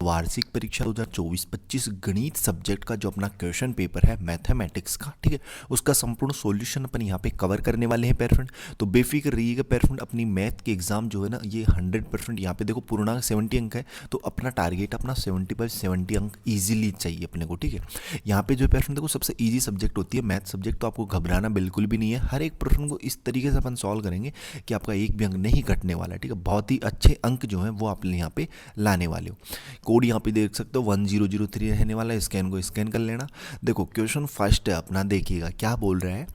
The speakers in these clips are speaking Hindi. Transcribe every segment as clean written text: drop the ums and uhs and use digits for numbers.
वार्षिक परीक्षा 2024-25 गणित सब्जेक्ट का जो अपना क्वेश्चन पेपर है मैथमेटिक्स का, ठीक है, उसका संपूर्ण सॉल्यूशन अपन यहाँ पे कवर करने वाले हैं पैर फ्रेंड। तो बेफिक्र रहिएगा पैर फ्रेंड, अपनी मैथ के एग्जाम जो है ना ये 100% यहाँ पे देखो पूर्णांक 70 अंक है, तो अपना टारगेट अपना 70 अंक ईजिली चाहिए अपने को, ठीक है। यहाँ पे जो पैर फ्रेंड देखो सबसे ईजी सब्जेक्ट होती है मैथ सब्जेक्ट, तो आपको घबराना बिल्कुल भी नहीं है। हर एक प्रश्न को इस तरीके से अपन सॉल्व करेंगे कि आपका एक भी अंक नहीं कटने वाला है, ठीक है। बहुत ही अच्छे अंक जो है वो आप यहाँ पे लाने वाले हो। कोड यहाँ पे देख सकते हो 1003 रहने वाला है, स्कैन को स्कैन कर लेना। देखो क्वेश्चन फर्स्ट है अपना, देखिएगा क्या बोल रहा है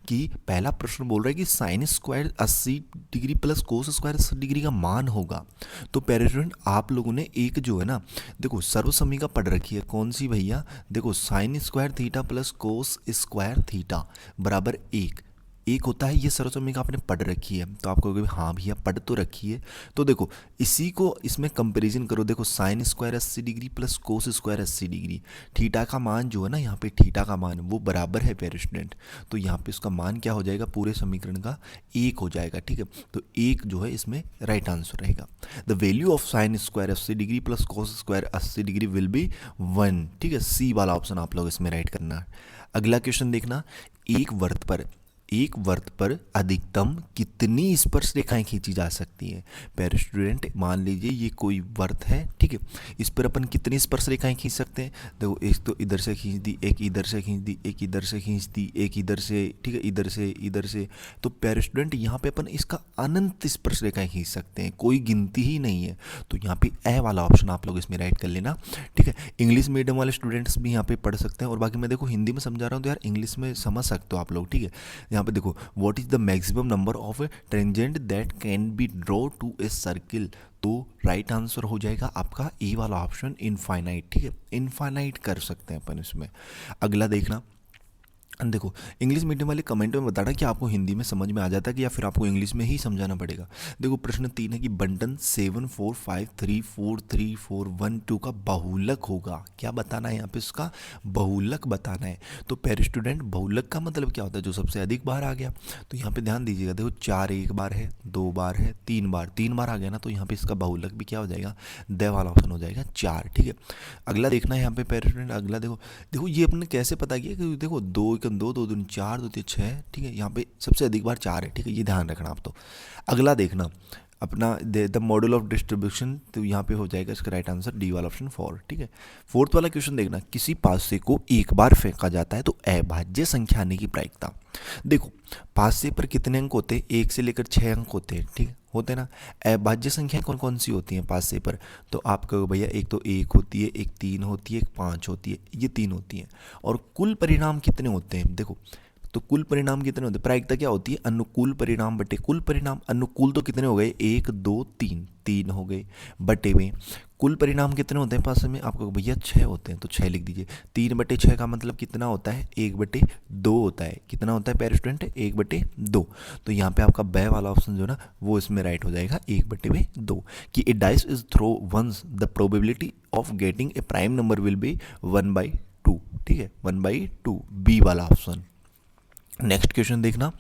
कि पहला प्रश्न बोल रहा है कि sine square 80 degree plus cos square 80 degree का मान होगा। तो पेरेंट आप लोगों ने एक जो है ना देखो सर्वसमीका पढ़ रखी है, कौन सी भैया, देखो sine square theta plus cos square theta बराबर एक होता है, ये सर्वसमीका आपने पढ़ रखी है। तो आपको कहोगे हाँ भैया पढ़ तो रखी है। तो देखो इसी को इसमें कंपैरिजन करो, देखो sine square 80 degree plus cos square 80 degree, theta का मान जो है ना यहाँ पे थीटा का मान वो बराबर है पेयर स्टूडेंट। तो यहाँ पे उसका मान क्या हो जाएगा, पूरे समीकरण का 1 हो जाएगा, ठीक है। तो 1 जो है इसमें राइट आंसर रहेगा। The value of sine square 80 degree plus cos square 80 degree will be 1, ठीक है। सी वाला ऑप्शन आप लोग इसमें राइट करना है। अगला क्वेश्चन देखना, एक वृत्त पर अधिकतम कितनी स्पर्श रेखाएं खींची जा सकती हैं। पैर स्टूडेंट मान लीजिए ये कोई वृत्त है, ठीक है, इस पर अपन कितनी स्पर्श रेखाएं खींच सकते हैं। देखो एक तो इधर से खींच दी, एक इधर से खींच दी, एक इधर से खींच दी, एक इधर से, ठीक है, इधर से। तो पैर स्टूडेंट यहाँ पे अपन इसका अनंत स्पर्श रेखाएं खींच सकते हैं, कोई गिनती ही नहीं है। तो यहाँ पे ए वाला ऑप्शन आप लोग इसमें राइट कर लेना, ठीक है। इंग्लिश मीडियम वाले स्टूडेंट्स भी यहाँ पे पढ़ सकते हैं, और बाकी मैं देखो हिंदी में समझा रहा हूँ तो यार इंग्लिश में समझ सकते हो आप लोग, ठीक है। यहाँ पे देखो what is the maximum number of tangent that can be draw two a circle. तो राइट आंसर हो जाएगा आपका ए वाला ऑप्शन इनफाइनाइट, ठीक है, इनफाइनाइट कर सकते हैं अपन इसमें। अगला देखना, देखो इंग्लिश मीडियम वाले कमेंट में बताना कि आपको हिंदी में समझ में आ जाता है कि या फिर आपको इंग्लिश में ही समझाना पड़ेगा। देखो प्रश्न 3 है कि बंटन 74534412 का बहुलक होगा। क्या बताना है यहाँ पे, उसका बहुलक बताना है। तो पैर स्टूडेंट बहुलक का मतलब क्या होता है, जो सबसे अधिक बार आ गया। तो यहाँ पे ध्यान दीजिएगा, देखो 4 एक बार है, 2 बार है, 3 बार आ गया ना, तो यहाँ पे इसका बहुलक भी क्या हो जाएगा, द वाला ऑप्शन हो जाएगा 4, ठीक है। अगला देखना है यहाँ पे पैर स्टूडेंट, अगला देखो ये अपने कैसे पता किया कि देखो 2 2 2 2 4 2 6, ठीक है, यहाँ पे सबसे अधिक बार 4 है, ठीक है, ये ध्यान रखना आप। तो अगला देखना अपना द मॉडल ऑफ डिस्ट्रीब्यूशन, तो यहाँ पे हो जाएगा इसका राइट आंसर डी वाला ऑप्शन 4, ठीक है। फोर्थ वाला क्वेश्चन देखना, किसी पासे को एक बार फेंका जाता है तो अभाज्य संख्या आने की प्रायिकता। देखो पासे पर कितने अंक होते हैं, 1 से लेकर 6 अंक होते हैं, ठीक है, होते हैं ना। अभाज्य संख्या कौन कौन सी होती हैं पासे पर, तो आप कहो भैया एक तो 1 होती है, एक 3 होती है, एक 5 होती है, ये 3 होती हैं। और कुल परिणाम कितने होते हैं, देखो तो कुल परिणाम कितने होते हैं, प्रायिकता क्या होती है, अनुकूल परिणाम बटे कुल परिणाम। अनुकूल तो कितने हो गए, 1 2 3 हो गए, बटे में कुल परिणाम कितने होते हैं पास में, आपको भैया 6 होते हैं, तो 6 लिख दीजिए। 3/6 का मतलब कितना होता है, 1/2 होता है। कितना होता है पैर स्टूडेंट, 1/2। तो यहाँ पे आपका ब वाला ऑप्शन जो है ना वो इसमें राइट हो जाएगा 1/2, कि a dice is throw once the probability of getting a prime number will be 1/2, ठीक है, 1/2, बी वाला ऑप्शन। नेक्स्ट क्वेश्चन देखना,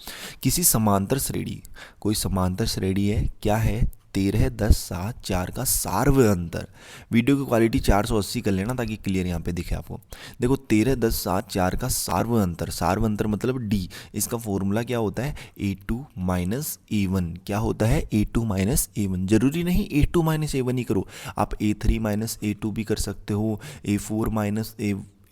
किसी समांतर श्रेणी, कोई समांतर श्रेणी है, क्या है, 13 10 7 4 का सार्व अंतर। वीडियो की क्वालिटी 480 कर लेना ताकि क्लियर यहाँ पे दिखे आपको। देखो 13 10 7 4 का सार्व अंतर मतलब डी। इसका फॉर्मूला क्या होता है, a2 माइनस a1। क्या होता है, a2 माइनस a1। जरूरी नहीं a2 माइनस a1 ही करो, आप a3 माइनस a2 भी कर सकते हो, a4 माइनस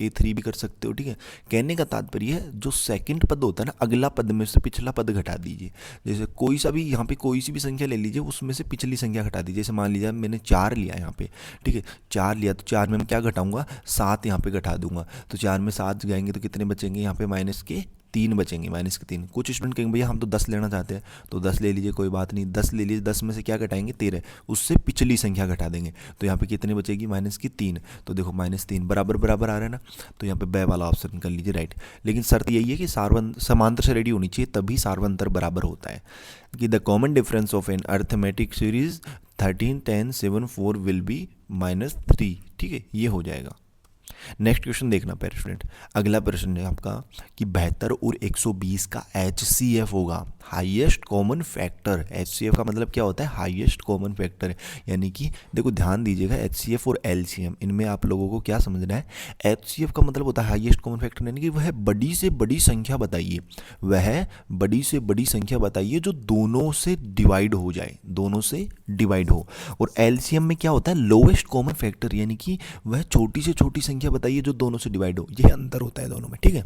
a3 भी कर सकते हो, ठीक है। कहने का तात्पर्य है जो सेकंड पद होता है ना, अगला पद में से पिछला पद घटा दीजिए। जैसे कोई सा भी यहाँ पे कोई सी भी संख्या ले लीजिए, उसमें से पिछली संख्या घटा दीजिए। जैसे मान लीजिए मैंने 4 लिया यहाँ पे, ठीक है, 4 लिया तो 4 में मैं क्या घटाऊंगा, 7 यहाँ पे घटा दूंगा। तो 4 में 7 जाएंगे तो कितने बचेंगे, यहाँ पे -3 बचेंगे, -3। कुछ स्टूडेंट कहेंगे भैया हम तो 10 लेना चाहते हैं, तो 10 ले लीजिए, कोई बात नहीं, 10 ले लीजिए। 10 में से क्या घटाएंगे, 13, उससे पिछली संख्या घटा देंगे। तो यहाँ पे कितने बचेगी, -3। तो देखो -3 बराबर बराबर आ रहा है ना, तो यहाँ पे ब वाला ऑप्शन कर लीजिए राइट। लेकिन शर्त यही है कि समांतर श्रेणी होनी चाहिए, तभी सार्वंतर बराबर होता है। कि the common difference of an arithmetic series 13 10 7 4 will be -3, ठीक है, ये हो जाएगा। नेक्स्ट क्वेश्चन देखना पेरेंट, अगला प्रश्न है आपका कि 72 और 120 का HCF होगा। Highest common factor. HCF का मतलब क्या होता है? Highest common factor. यानी कि देखो ध्यान दीजिएगा, HCF और LCM इनमें आप लोगों को क्या समझना है? HCF का मतलब होता है हाईएस्ट कॉमन फैक्टर, यानी कि वह बड़ी से बड़ी संख्या बताइए, वह बड़ी से बड़ी संख्या बताइए जो दोनों से डिवाइड हो जाए, दोनों से डिवाइड हो। और LCM में क्या होता है? लोएस्ट कॉमन फैक्टर, यानी कि वह छोटी से छोटी संख्या बताइए जो दोनों से डिवाइड हो। यह अंतर होता है दोनों में, ठीक है।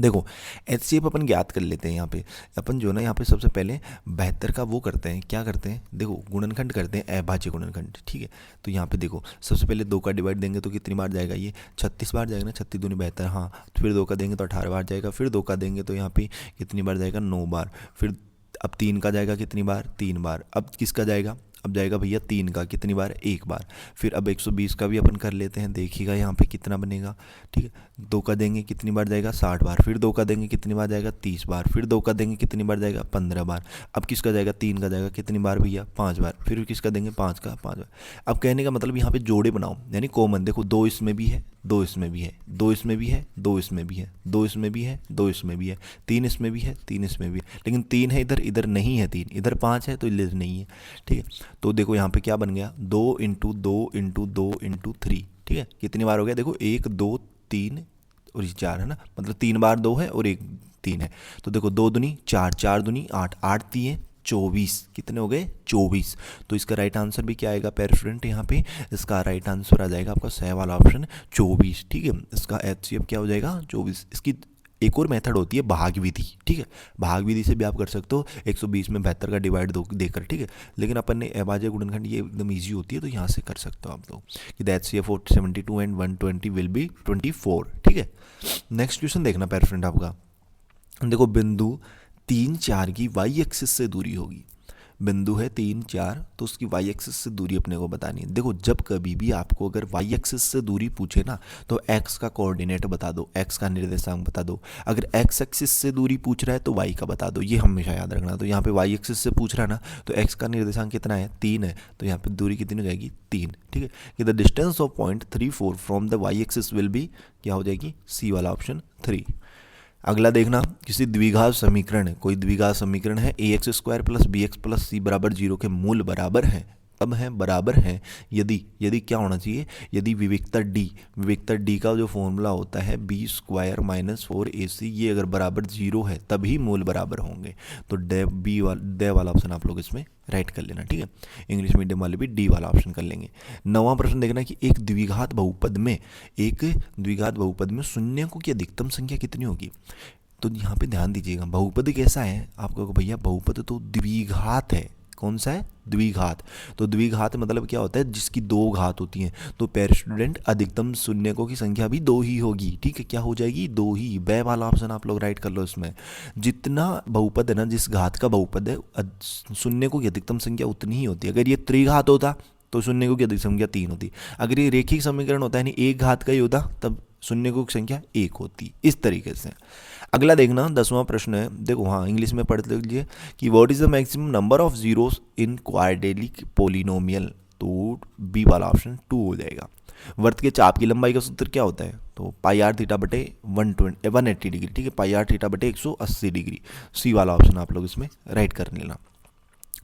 देखो HCF अपन ज्ञात कर लेते हैं। यहाँ पे अपन जो ना यहाँ पे सबसे पहले 72 का वो करते हैं, क्या करते हैं? देखो गुणनखंड करते हैं, अभाज्य गुणनखंड, ठीक है। तो यहाँ पे देखो सबसे पहले 2 का डिवाइड देंगे तो कितनी बार जाएगा? ये 36 बार जाएगा ना, 36 दूनी 72, हाँ। तो फिर 2 का देंगे तो 18 बार जाएगा, फिर 2 का देंगे तो यहाँ पे कितनी बार जाएगा? 9 बार। फिर अब 3 का जाएगा कितनी बार? 3 बार। अब किसका जाएगा? अब जाएगा भैया 3 का, कितनी बार? 1 बार। फिर अब 120 का भी अपन कर लेते हैं, देखिएगा यहाँ पे कितना बनेगा, ठीक है। 2 का देंगे कितनी बार जाएगा? 60 बार। फिर 2 का देंगे कितनी बार जाएगा? 30 बार। फिर 2 का देंगे कितनी बार जाएगा? 15 बार। अब किसका जाएगा? 3 का जाएगा कितनी बार भैया? 5 बार। फिर किसका देंगे? 5 का 5 बार। अब कहने का मतलब यहाँ पे जोड़े बनाओ, यानी कॉमन। देखो 2 इसमें भी है, 2 इसमें भी है, 2 इसमें भी है, 2 इसमें भी है, 2 इसमें भी है, 2 इसमें भी है, 3 इसमें भी है, 3 इसमें भी है, लेकिन 3 है इधर, इधर नहीं है 3, इधर 5 है तो इधर नहीं है, ठीक है। तो देखो यहाँ पे क्या बन गया? 2 इंटू 2 इंटू 2 इंटू 3, ठीक है। कितनी बार हो गया? देखो 1 2 3 और ये 4 है ना, मतलब 3 बार 2 है और 1 3 है। तो देखो 2 दूनी 4, 4 दूनी 8, 8 3 24, कितने हो गए? 24। तो इसका राइट आंसर भी क्या आएगा पैर स्टूडेंट? यहाँ पे इसका राइट आंसर आ जाएगा आपका सही वाला ऑप्शन 24, ठीक है। इसका HCF क्या हो जाएगा? 24। इसकी एक और मेथड होती है भाग विधि, ठीक है। भाग विधि से भी आप कर सकते हो 120 में 72 का डिवाइड देकर, ठीक है। लेकिन अपन ने अभाज्य गुणनखंड ये एकदम ईजी होती है, तो यहाँ से कर सकते हो आप लोग कि that HCF of 72 and 120 will be 24, ठीक है। नेक्स्ट क्वेश्चन देखना पैर फ्रेंड आपका। देखो बिंदु 3 4 की वाई एक्सिस से दूरी होगी। बिंदु है 3 4, तो उसकी वाई एक्सिस से दूरी अपने को बतानी है। देखो जब कभी भी आपको अगर वाई एक्सिस से दूरी पूछे ना, तो एक्स का कोऑर्डिनेट बता दो, एक्स का निर्देशांक बता दो। अगर एक्स एक्सिस से दूरी पूछ रहा है तो वाई का बता दो, ये हमेशा याद रखना। तो यहाँ पे वाई एक्सिस से पूछ रहा है ना, तो एक्स का निर्देशांक कितना है? 3 है, तो यहाँ पे दूरी कितनी हो जाएगी? 3, ठीक है। कि the distance of point 34 from the Y axis will be, क्या हो जाएगी? सी वाला ऑप्शन 3। अगला देखना, किसी द्विघात समीकरण है, कोई द्विघात समीकरण है ax square plus B X plus C बराबर 0 के मूल बराबर हैं। कब है? बराबर है यदि क्या होना चाहिए? यदि विविक्तर डी का जो फॉर्मूला होता है बी स्क्वायर माइनस 4ac, ये अगर बराबर 0 है तभी मूल बराबर होंगे। तो डे वाला ऑप्शन आप लोग इसमें राइट कर लेना, ठीक है। इंग्लिश मीडियम वाले भी डी वाला ऑप्शन कर लेंगे। 9वां प्रश्न देखना कि एक द्विघात बहुपद में शून्यों की अधिकतम संख्या कितनी होगी। तो यहाँ पे ध्यान दीजिएगा, बहुपद कैसा है आपको? भैया बहुपद तो द्विघात है। कौन सा है? द्विघात। तो द्विघात मतलब क्या होता है? जिसकी 2 घात होती हैं। तो पैर स्टूडेंट अधिकतम शून्यकों की संख्या भी 2 ही होगी, ठीक है। क्या हो जाएगी? 2 ही। ब वाला ऑप्शन आप लोग राइट कर लो। इसमें जितना बहुपद है ना, जिस घात का बहुपद है, शून्यकों की अधिकतम संख्या उतनी ही होती है। अगर ये त्रिघात होता तो शून्यकों की अधिकतम संख्या 3 होती। अगर ये रेखिक समीकरण होता है यानी एक घात का ही होता, तब शून्यकों की संख्या 1 होती। इस तरीके से। अगला देखना 10वां प्रश्न है। देखो हाँ, इंग्लिश में पढ़ लीजिए कि what is the maximum number of zeros in quadratic polynomial. तो बी वाला ऑप्शन 2 हो जाएगा। वृत्त के चाप की लंबाई का सूत्र क्या होता है? तो पाई आर थीटा बटे 180 डिग्री, ठीक है। पाई आर थीटा बटे 180 डिग्री। सी वाला ऑप्शन आप लोग इसमें राइट कर लेना।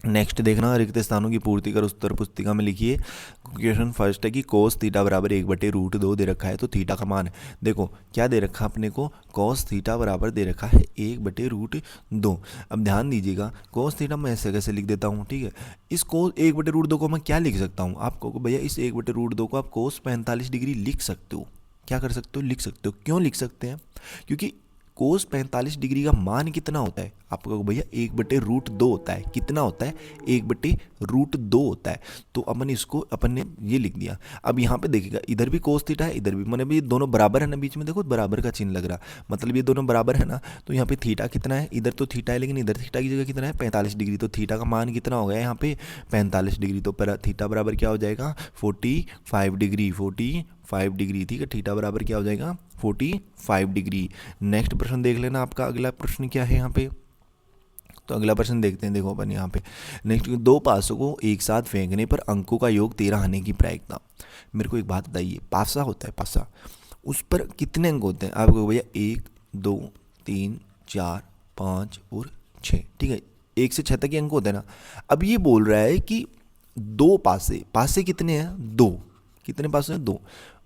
नेक्स्ट देखना, रिक्त स्थानों की पूर्ति कर उत्तर पुस्तिका में लिखिए। क्वेश्चन फर्स्ट है कि कोस थीटा बराबर 1/√2 दे रखा है, तो थीटा का मान देखो क्या दे रखा अपने को? कोस थीटा बराबर दे रखा है 1/√2। अब ध्यान दीजिएगा, कोस थीटा मैं ऐसे कैसे लिख देता हूँ, ठीक है। इस कोस 1/√2 को मैं क्या लिख सकता हूँ? आपको भैया इस 1/√2 को आप कोस 45 डिग्री लिख सकते हो। क्या कर सकते हो? लिख सकते हो। क्यों लिख सकते हैं? क्योंकि कोस 45 डिग्री का मान कितना होता है? आपको भैया 1/√2 होता है। कितना होता है? 1/√2 होता है। तो अपन ने ये लिख दिया। अब यहाँ पे देखिएगा, इधर भी कोस थीटा है, इधर भी, मैंने भी दोनों बराबर है ना, बीच में देखो बराबर का चिन्ह लग रहा, मतलब ये दोनों बराबर है ना। तो यहाँ पे थीटा कितना है? इधर तो थीटा है, लेकिन इधर थीटा की जगह कितना है? 45 डिग्री। तो थीटा का मान कितना हो गया यहाँ पे? 45 डिग्री। तो थीटा बराबर क्या हो जाएगा? 45 डिग्री। 45 डिग्री, ठीक है। थीटा बराबर क्या हो जाएगा? 45 डिग्री। नेक्स्ट प्रश्न देख लेना आपका। अगला प्रश्न क्या है यहाँ पे? तो अगला प्रश्न देखते हैं। देखो अपन यहाँ पे नेक्स्ट, 2 पासों को एक साथ फेंकने पर अंकों का योग 13 आने की प्रायिकता। मेरे को एक बात बताइए, पासा होता है पासा, उस पर कितने अंक होते हैं? आपको भैया 1 2 3 4 5 और 6, ठीक है। 1 से 6 तक के अंक होते हैं ना। अब ये बोल रहा है कि 2 पासे कितने हैं, 2, कितने पासे हैं, 2,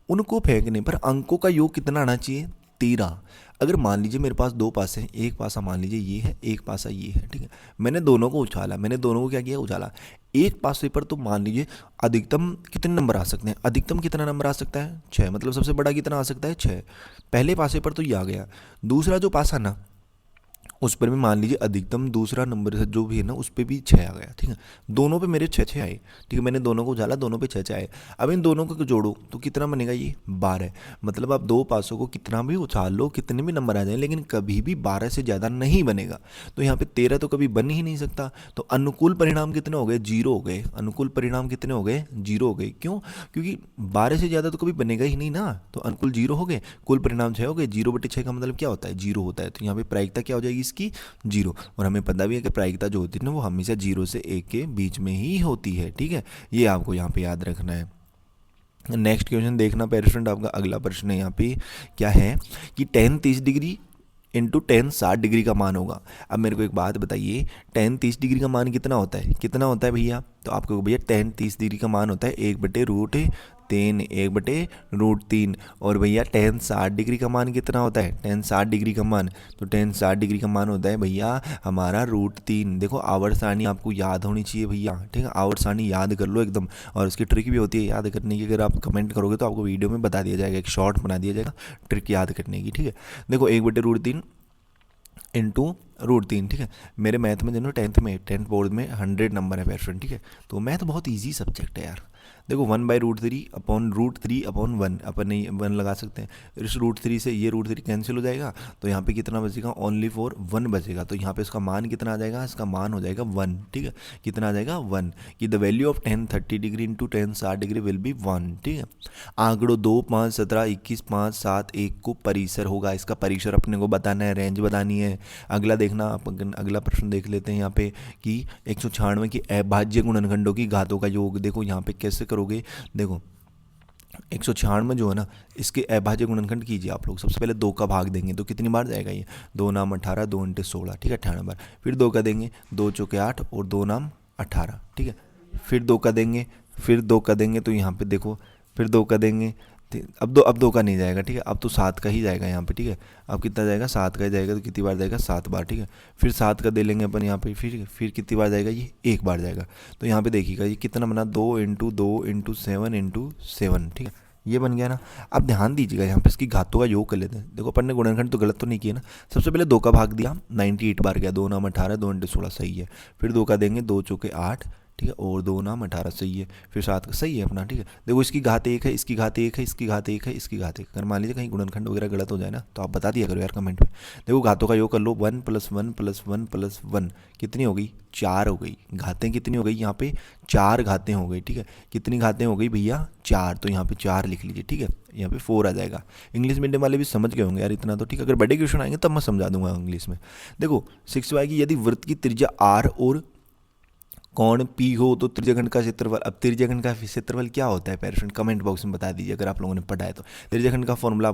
उनको फेंकने पर अंकों का योग कितना आना चाहिए, 13। अगर मान लीजिए मेरे पास 2 पासे हैं, एक पासा मान लीजिए ये है, एक पासा ये है, ठीक है। मैंने दोनों को उछाला, मैंने दोनों को क्या किया, उछाला। एक पासे पर तो मान लीजिए अधिकतम कितने नंबर आ सकते हैं, अधिकतम कितना नंबर आ सकता है, 6, मतलब सबसे बड़ा कितना आ सकता है, 6। पहले पासे पर तो ये आ गया। दूसरा जो पासा ना, उस पर भी मान लीजिए अधिकतम दूसरा नंबर से जो भी है ना, उस पर भी 6 आ गया, ठीक है। दोनों पे मेरे 6 6 आए, ठीक है। मैंने दोनों को उछाला, दोनों पे 6 6 आए। अब इन दोनों को जोड़ो तो कितना बनेगा, ये 12। मतलब आप 2 पासों को कितना भी उछाल लो, कितने भी नंबर आ जाए, लेकिन कभी भी 12 से ज़्यादा नहीं बनेगा। तो यहाँ पे 13 तो कभी बन ही नहीं सकता। तो अनुकूल परिणाम कितने हो गए, 0 हो गए। अनुकूल परिणाम कितने हो गए, 0 हो गए। क्यों, क्योंकि 12 से ज़्यादा तो कभी बनेगा ही नहीं ना। तो अनुकूल 0 हो गए, कुल परिणाम 6 हो गए। 0/6 का मतलब क्या होता है, 0 होता है। तो यहाँ पे प्रायिकता क्या हो जाएगी इसकी, 0। और हमें पता भी है कि प्रायिकता जो होती है ना, वो हमेशा 0 से 1 के बीच में ही होती है, ठीक है। ये आपको यहाँ पे याद रखना है। नेक्स्ट क्वेश्चन देखना पेरेंट, आपका अगला प्रश्न है यहाँ पे क्या है कि tan 30 degree into tan 60 degree का मान होगा। अब मेरे को एक बात बताइए, tan 30 डिग्री का मान कितना होता है, कितना होता है भैया। तो आपको भैया tan 30 डिग्री का मान होता है 1/√3, 1/√3। और भैया tan 60 डिग्री का मान कितना होता है, tan 60 डिग्री का मान, तो tan 60 डिग्री का मान होता है भैया हमारा √3। देखो आवर्त सारणी आपको याद होनी चाहिए भैया, ठीक है। आवर्त सारणी याद कर लो एकदम। और उसकी ट्रिक भी होती है याद करने की, अगर आप कमेंट करोगे तो आपको वीडियो में बता दिया जाएगा, एक शॉर्ट बना दिया जाएगा ट्रिक याद करने की, ठीक है। देखो 1/√3 इंटू √3, ठीक है। मेरे मैथ में जो 10th बोर्ड में 100 नंबर है पेरेंट, ठीक है। तो मैथ बहुत ईजी सब्जेक्ट है यार। देखो 1/√3 अपॉन √3 अपॉन 1, अपन नहीं 1 लगा सकते हैं। इस √3 से ये √3 कैंसिल हो जाएगा, तो यहाँ पे कितना बचेगा, ओनली फॉर 1 बचेगा। तो यहाँ पे इसका मान कितना आ जाएगा, इसका मान हो जाएगा 1, ठीक है। कितना आ जाएगा, 1। कि the value of tan 30 degree into tan 60 degree will be 1, ठीक है। आंकड़ों 2, 5, 17, 21, 5, 7, 1 को परिसर होगा। इसका परिसर अपने को बताना है, रेंज बतानी है। अगला देखना, अगला प्रश्न देख लेते हैं यहाँ पे कि 196 की अभाज्य गुणनखंडों की घातों का योग। देखो यहाँ पे कैसे करोगे, देखो 196 जो है ना, इसके अभाज्य गुणनखंड कीजिए आप लोग। सबसे पहले 2 का भाग देंगे तो कितनी बार जाएगा ये, 2 नाम 18, 2 × 16, ठीक है, 18 बार। फिर 2 का देंगे, 2 चौके 8 और 2 नाम 18, ठीक है। फिर 2 का देंगे, फिर 2 का देंगे, तो यहाँ पे देखो फिर 2 का देंगे। अब दो का नहीं जाएगा, ठीक है। अब तो 7 का ही जाएगा यहाँ पे, ठीक है। अब कितना जाएगा, 7 का ही जाएगा। तो कितनी बार जाएगा, 7 बार, ठीक है। फिर 7 का दे लेंगे अपन यहाँ पे, फिर कितनी बार जाएगा, ये 1 बार जाएगा। तो यहाँ पे देखिएगा ये कितना बना, 2 × 2 × 7 × 7, ठीक है। ये बन गया ना। अब ध्यान दीजिएगा यहाँ पे इसकी घातों का योग कर लेते हैं। देखो अपन ने गुणनखंड तो गलत तो नहीं किया ना। सबसे पहले 2 का भाग दिया, 98 बार गया, 2 नाम 18, 2 × 16 सही है। फिर 2 का देंगे, 2 चौके 8, ठीक है, और 2 नाम 18 सही है। फिर 7 का सही है अपना, ठीक है। देखो इसकी घात 1 है, इसकी घात 1 है, इसकी घात 1 है, इसकी घात 1। अगर मान लीजिए कहीं गुणनखंड वगैरह गलत हो जाए ना, तो आप बता दिया करो यार कमेंट में। देखो घातों का योग कर लो, 1 + 1 + 1 + 1 कितनी हो गई, 4 हो गई। घातें कितनी हो गई यहाँ पे, 4 घातें हो गई, ठीक है। कितनी घातें हो गई भैया, 4। तो यहाँ पे 4 लिख लीजिए, ठीक है। यहाँ पे 4 आ जाएगा। इंग्लिश मीडियम वाले भी समझ गए होंगे यार इतना तो, ठीक है। अगर बड़े क्वेश्चन आएंगे तब मैं समझा दूंगा इंग्लिश में। देखो 6y की यदि वृत्त की त्रिज्या r और कोण P हो तो त्रिज्याखंड का क्षेत्रफल। अब त्रिज्याखंड का क्षेत्रफल क्या होता है पेरेंट, कमेंट बॉक्स में बता दीजिए अगर आप लोगों ने पढ़ा है तो। त्रिज्याखंड का फॉर्मूला